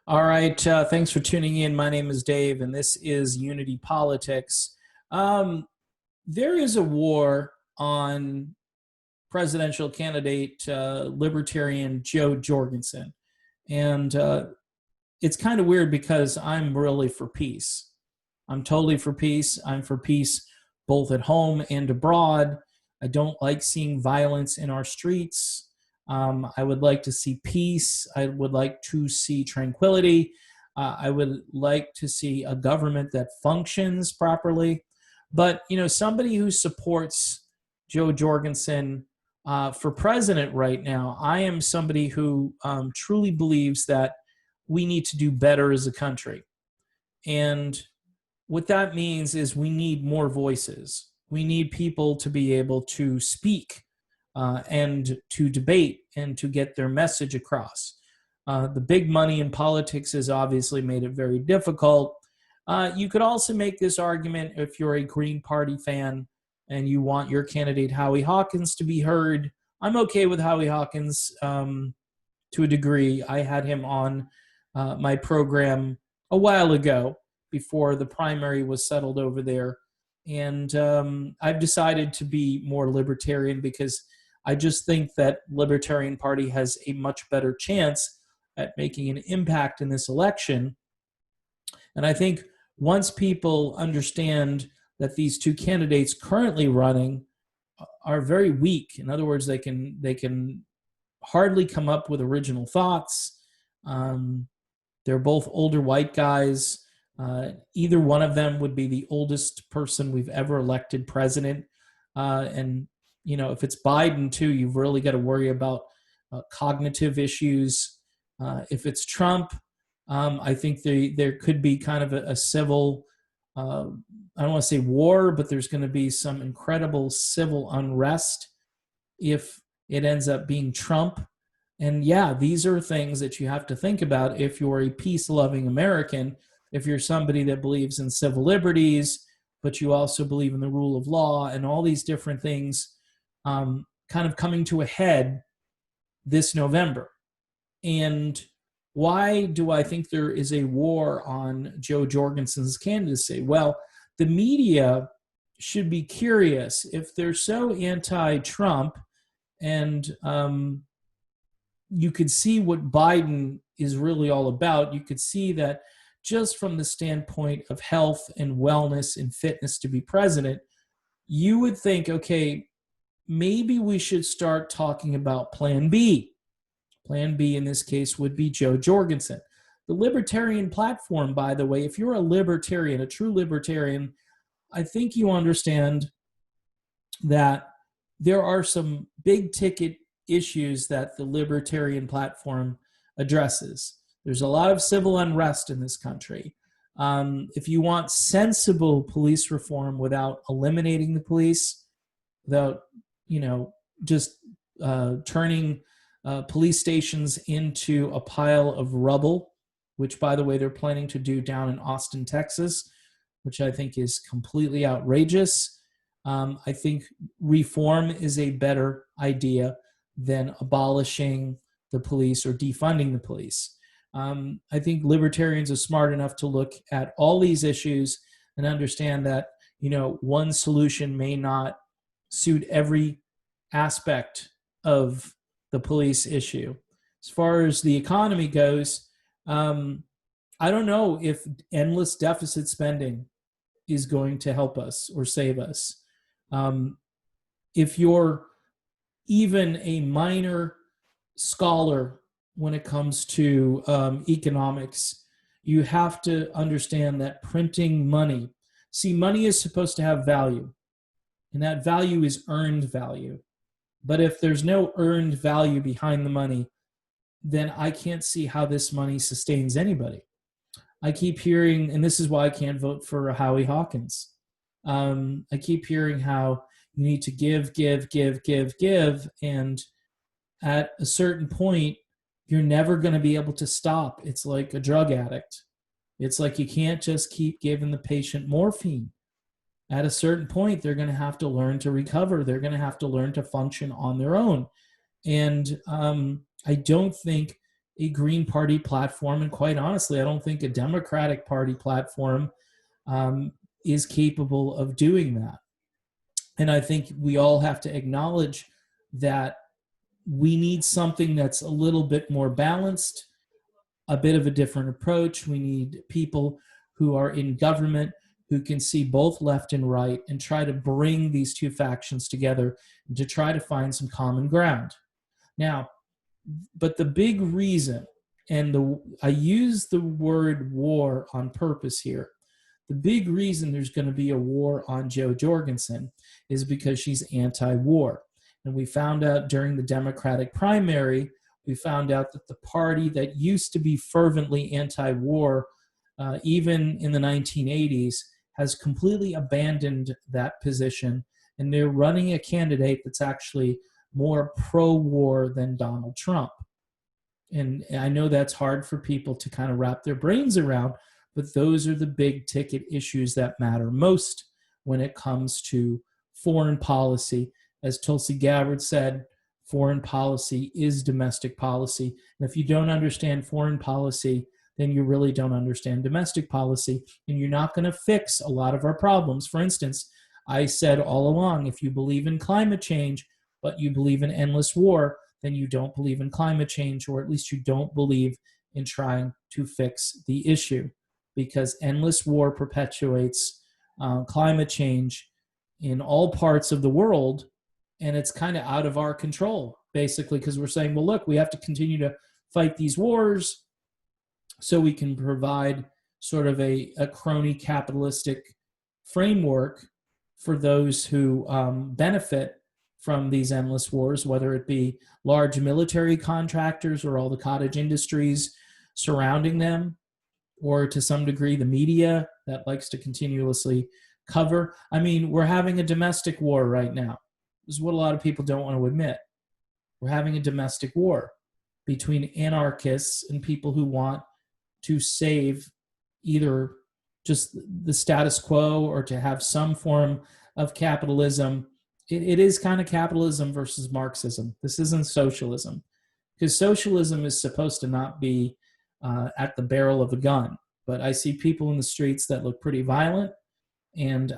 All right, thanks for tuning in. My name is Dave, and this is Unity Politics. Um, there is a war on presidential candidate Libertarian Joe Jorgensen, and it's kind of weird because I'm really for peace. I'm totally for peace. I'm for peace both at home and abroad. I don't like seeing violence in our streets. I would like to see peace. I would like to see tranquility. I would like to see a government that functions properly. But, somebody who supports Joe Jorgensen for president right now, I am somebody who truly believes that we need to do better as a country. And what that means is we need more voices. We need people to be able to speak and to debate and to get their message across. The big money in politics has obviously made it very difficult. You could also make this argument if you're a Green Party fan and you want your candidate Howie Hawkins to be heard. I'm okay with Howie Hawkins to a degree. I had him on my program a while ago before the primary was settled over there. And I've decided to be more libertarian because I just think that Libertarian Party has a much better chance at making an impact in this election. And I think once people understand that these two candidates currently running are very weak, in other words, they can hardly come up with original thoughts. They're both older white guys. Either one of them would be the oldest person we've ever elected president. And, if it's Biden, too, you've really got to worry about cognitive issues. If it's Trump, I think there could be kind of a civil, I don't want to say war, but there's going to be some incredible civil unrest if it ends up being Trump. And yeah, these are things that you have to think about if you're a peace-loving American, if you're somebody that believes in civil liberties, but you also believe in the rule of law and all these different things kind of coming to a head this November. And why do I think there is a war on Joe Jorgensen's candidacy? Well, the media should be curious. If they're so anti-Trump and you could see what Biden is really all about, you could see that just from the standpoint of health and wellness and fitness to be president, you would think, okay, maybe we should start talking about Plan B. Plan B in this case would be Joe Jorgensen. The Libertarian platform, by the way, if you're a libertarian, a true libertarian, I think you understand that there are some big ticket issues that the Libertarian platform addresses. There's a lot of civil unrest in this country. If you want sensible police reform without eliminating the police, without just turning police stations into a pile of rubble, which, by the way, they're planning to do down in Austin, Texas, which I think is completely outrageous. I think reform is a better idea than abolishing the police or defunding the police. I think libertarians are smart enough to look at all these issues and understand that, one solution may not suit every aspect of the police issue. As far as the economy goes, I don't know if endless deficit spending is going to help us or save us. If you're even a minor scholar when it comes to economics, you have to understand that printing money, money is supposed to have value, and that value is earned value. But if there's no earned value behind the money, then I can't see how this money sustains anybody. I keep hearing, and this is why I can't vote for Howie Hawkins. I keep hearing how you need to give, and at a certain point, you're never going to be able to stop. It's like a drug addict. It's like you can't just keep giving the patient morphine. At a certain point, they're going to have to learn to recover. They're going to have to learn to function on their own. And I don't think a Green Party platform. And quite honestly, I don't think a Democratic Party platform is capable of doing that. And I think we all have to acknowledge that we need something that's a little bit more balanced, a bit of a different approach. We need people who are in government who can see both left and right and try to bring these two factions together and to try to find some common ground. Now, but the big reason, and I use the word war on purpose here, the big reason there's going to be a war on Jo Jorgensen is because she's anti-war. And we found out during the Democratic primary, we found out that the party that used to be fervently anti-war, even in the 1980s, has completely abandoned that position. And they're running a candidate that's actually more pro-war than Donald Trump. And I know that's hard for people to kind of wrap their brains around, but those are the big ticket issues that matter most when it comes to foreign policy. As Tulsi Gabbard said, foreign policy is domestic policy. And if you don't understand foreign policy, then you really don't understand domestic policy, and you're not going to fix a lot of our problems. For instance, I said all along, if you believe in climate change, but you believe in endless war, then you don't believe in climate change, or at least you don't believe in trying to fix the issue, because endless war perpetuates climate change in all parts of the world, and it's kind of out of our control, basically, because we're saying, well, look, we have to continue to fight these wars so we can provide sort of a crony capitalistic framework for those who benefit from these endless wars, whether it be large military contractors or all the cottage industries surrounding them, or to some degree the media that likes to continuously cover. I mean, we're having a domestic war right now. This is what a lot of people don't want to admit. We're having a domestic war between anarchists and people who want to save either just the status quo or to have some form of capitalism. It is kind of capitalism versus Marxism. This isn't socialism, because socialism is supposed to not be at the barrel of a gun. But I see people in the streets that look pretty violent, and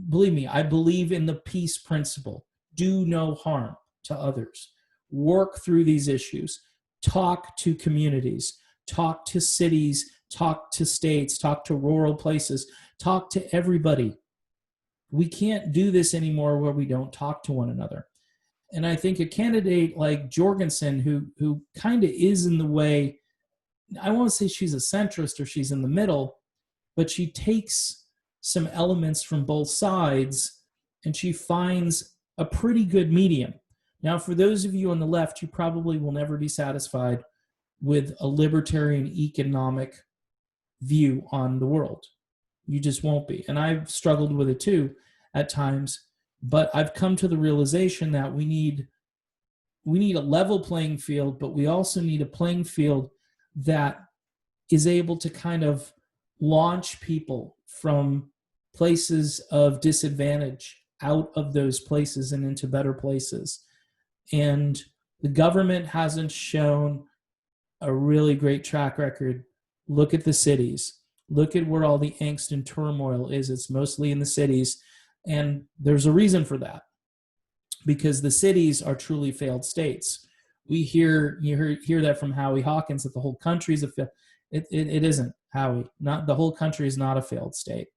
believe me, I believe in the peace principle. Do no harm to others. Work through these issues. Talk to communities. Talk to cities. Talk to states. Talk to rural places. Talk to everybody. We can't do this anymore where we don't talk to one another. And I think a candidate like Jorgensen, who kind of is in the way, I won't say she's a centrist or she's in the middle, but she takes some elements from both sides and she finds a pretty good medium. Now, for those of you on the left, you probably will never be satisfied with a libertarian economic view on the world. You just won't be. And I've struggled with it too at times, but I've come to the realization that we need a level playing field, but we also need a playing field that is able to kind of launch people from places of disadvantage out of those places and into better places. And the government hasn't shown a really great track record. Look at the cities. Look at where all the angst and turmoil is. It's mostly in the cities. And there's a reason for that, because the cities are truly failed states. You hear that from Howie Hawkins, that the whole country is a failed. It isn't, Howie. Not the whole country is not a failed state.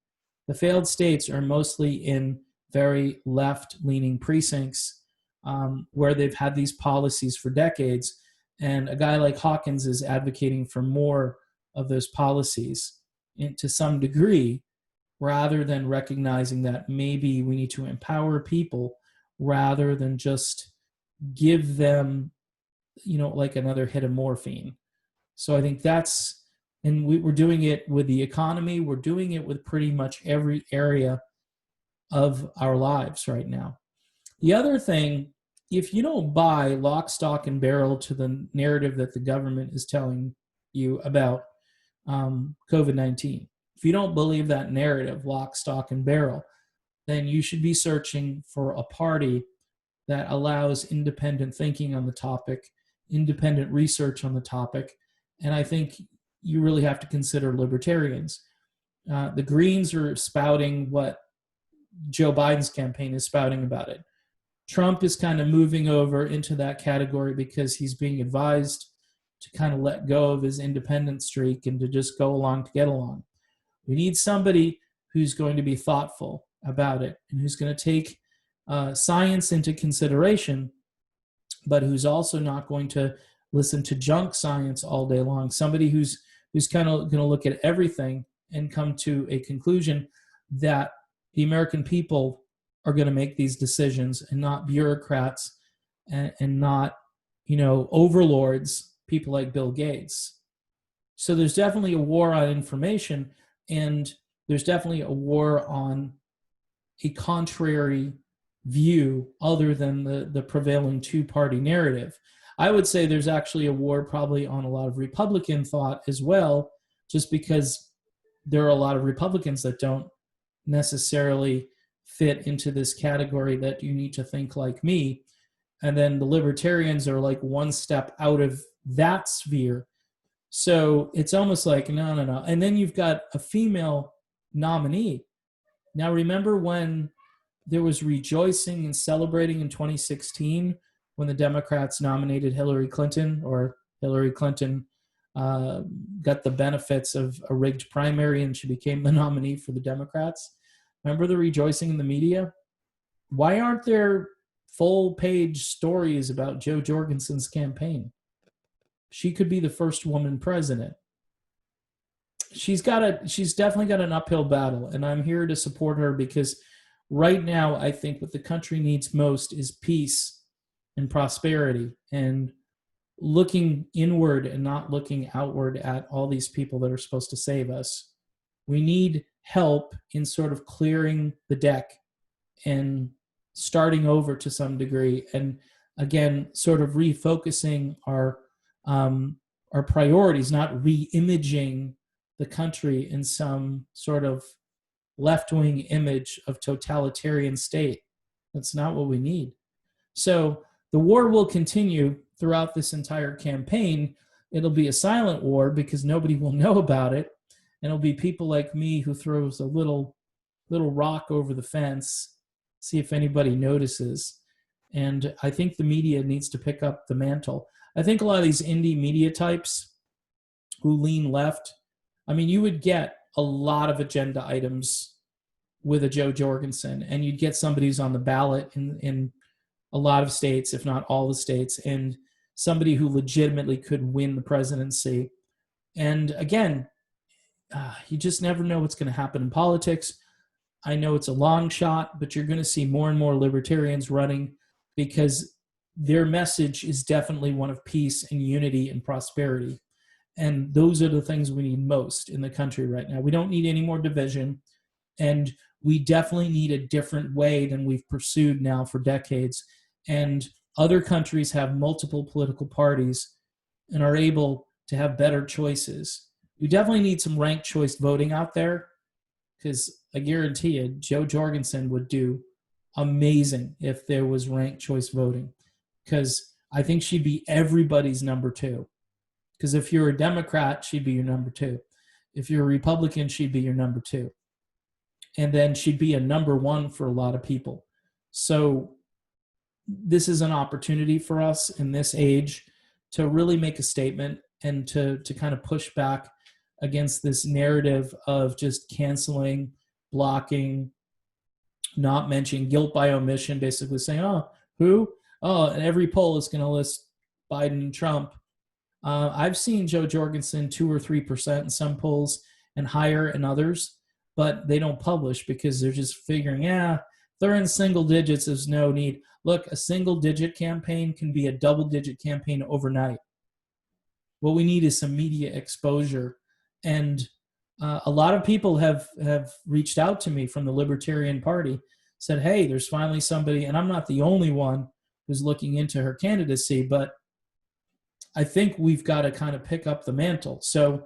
The failed states are mostly in very left-leaning precincts where they've had these policies for decades. And a guy like Hawkins is advocating for more of those policies to some degree, rather than recognizing that maybe we need to empower people rather than just give them, like another hit of morphine. So I think and we're doing it with the economy. We're doing it with pretty much every area of our lives right now. The other thing, if you don't buy lock, stock, and barrel to the narrative that the government is telling you about COVID-19, if you don't believe that narrative, lock, stock, and barrel, then you should be searching for a party that allows independent thinking on the topic independent research on the topic. And I think you really have to consider libertarians. The Greens are spouting what Joe Biden's campaign is spouting about it. Trump is kind of moving over into that category because he's being advised to kind of let go of his independent streak and to just go along to get along. We need somebody who's going to be thoughtful about it and who's going to take science into consideration, but who's also not going to listen to junk science all day long. Somebody who's kind of going to look at everything and come to a conclusion that the American people are going to make these decisions and not bureaucrats and not, overlords, people like Bill Gates. So there's definitely a war on information, and there's definitely a war on a contrary view other than the prevailing two-party narrative. I would say there's actually a war probably on a lot of Republican thought as well, just because there are a lot of Republicans that don't necessarily fit into this category that you need to think like me. And then the libertarians are like one step out of that sphere. So it's almost like, no. And then you've got a female nominee. Now, remember when there was rejoicing and celebrating in 2016 when the Democrats nominated Hillary Clinton, or Hillary Clinton got the benefits of a rigged primary and she became the nominee for the Democrats? Remember the rejoicing in the media? Why aren't there full-page stories about Jo Jorgensen's campaign? She could be the first woman president. She's definitely got an uphill battle, and I'm here to support her because right now I think what the country needs most is peace and prosperity, and looking inward and not looking outward at all these people that are supposed to save us. We need help in sort of clearing the deck and starting over to some degree, and again, sort of refocusing our priorities, not re-imaging the country in some sort of left-wing image of totalitarian state. That's not what we need. So the war will continue throughout this entire campaign. It'll be a silent war because nobody will know about it. And it'll be people like me who throws a little rock over the fence, see if anybody notices. And I think the media needs to pick up the mantle. I think a lot of these indie media types who lean left, I mean, you would get a lot of agenda items with a Jo Jorgensen, and you'd get somebody who's on the ballot in a lot of states, if not all the states, and somebody who legitimately could win the presidency. And again, you just never know what's going to happen in politics. I know it's a long shot, but you're going to see more and more libertarians running because their message is definitely one of peace and unity and prosperity. And those are the things we need most in the country right now. We don't need any more division, and we definitely need a different way than we've pursued now for decades. And other countries have multiple political parties and are able to have better choices. We definitely need some ranked choice voting out there, because I guarantee you, Jo Jorgensen would do amazing if there was ranked choice voting, because I think she'd be everybody's number two. Because if you're a Democrat, she'd be your number two. If you're a Republican, she'd be your number two. And then she'd be a number one for a lot of people. So this is an opportunity for us in this age to really make a statement and to kind of push back against this narrative of just canceling, blocking, not mentioning, guilt by omission, basically saying, oh, who? Oh, and every poll is going to list Biden and Trump. I've seen Jo Jorgensen 2 or 3% in some polls and higher in others, but they don't publish because they're just figuring, they're in single digits, there's no need. Look, a single-digit campaign can be a double-digit campaign overnight. What we need is some media exposure. And a lot of people have reached out to me from the Libertarian Party, said, hey, there's finally somebody, and I'm not the only one who's looking into her candidacy, but I think we've got to kind of pick up the mantle. So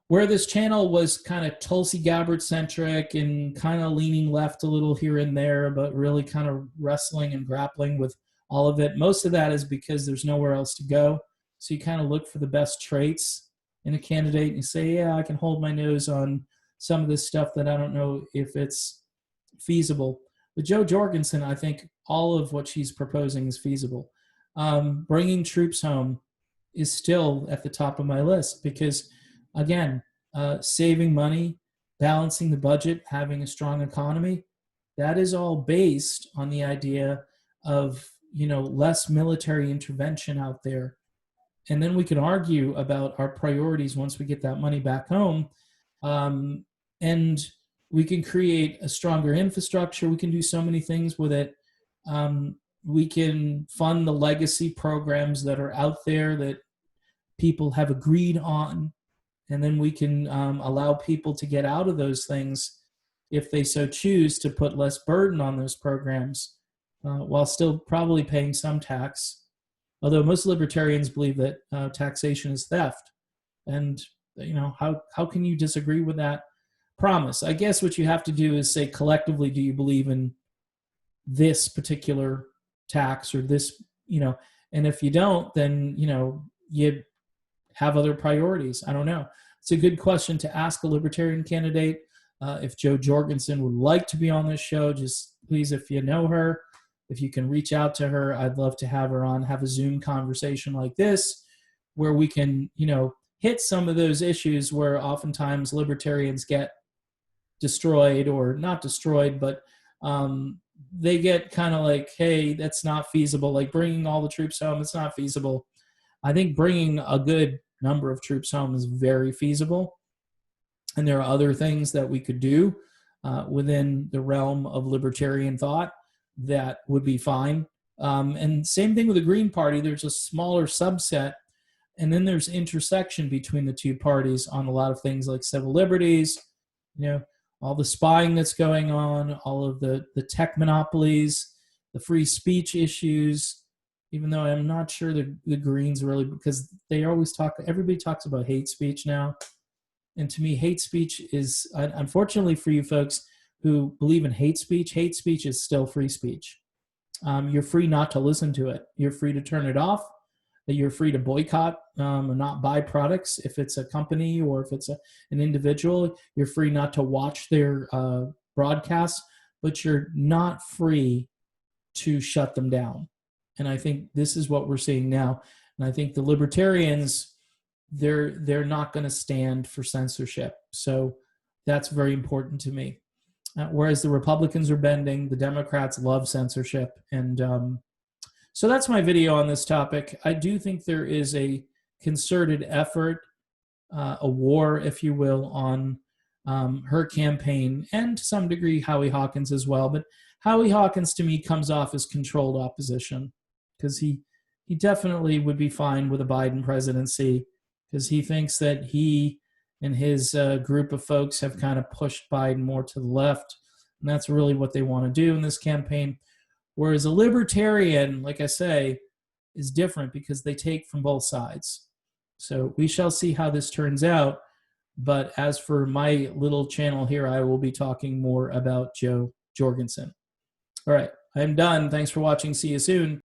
where this channel was kind of Tulsi Gabbard-centric and kind of leaning left a little here and there, but really kind of wrestling and grappling with all of it. Most of that is because there's nowhere else to go. So you kind of look for the best traits in a candidate and you say, yeah, I can hold my nose on some of this stuff that I don't know if it's feasible. With Jo Jorgensen, I think all of what she's proposing is feasible. Bringing troops home is still at the top of my list because, again, saving money, balancing the budget, having a strong economy, that is all based on the idea of, less military intervention out there. And then we can argue about our priorities once we get that money back home. And we can create a stronger infrastructure. We can do so many things with it. We can fund the legacy programs that are out there that people have agreed on. And then we can allow people to get out of those things if they so choose, to put less burden on those programs while still probably paying some tax. Although most libertarians believe that taxation is theft. And, how can you disagree with that promise? I guess what you have to do is say collectively, do you believe in this particular tax or this, and if you don't, then, you have other priorities. I don't know. It's a good question to ask a libertarian candidate. If Jo Jorgensen would like to be on this show, just please, if you know her, if you can reach out to her, I'd love to have her on, have a Zoom conversation like this, where we can, hit some of those issues where oftentimes libertarians get destroyed, or not destroyed, but they get kind of like, hey, that's not feasible. Like bringing all the troops home, it's not feasible. I think bringing a good number of troops home is very feasible. And there are other things that we could do within the realm of libertarian thought that would be fine. And same thing with the Green Party. There's a smaller subset, and then there's intersection between the two parties on a lot of things like civil liberties, all the spying that's going on, all of the tech monopolies, the free speech issues, even though I'm not sure the Greens really, because they always everybody talks about hate speech now. And to me, hate speech is, unfortunately for you folks who believe in hate speech is still free speech. You're free not to listen to it. You're free to turn it off. You're free to boycott and not buy products if it's a company or if it's an individual. You're free not to watch their broadcasts, but you're not free to shut them down. And I think this is what we're seeing now. And I think the libertarians, they're not going to stand for censorship. So that's very important to me. Whereas the Republicans are bending, the Democrats love censorship. And so that's my video on this topic. I do think there is a concerted effort, a war, if you will, on her campaign, and to some degree Howie Hawkins as well. But Howie Hawkins, to me, comes off as controlled opposition, because he definitely would be fine with a Biden presidency, because he thinks that he and his group of folks have kind of pushed Biden more to the left, and that's really what they want to do in this campaign. Whereas a libertarian, like I say, is different because they take from both sides. So we shall see how this turns out. But as for my little channel here, I will be talking more about Jo Jorgensen. All right, I'm done. Thanks for watching. See you soon.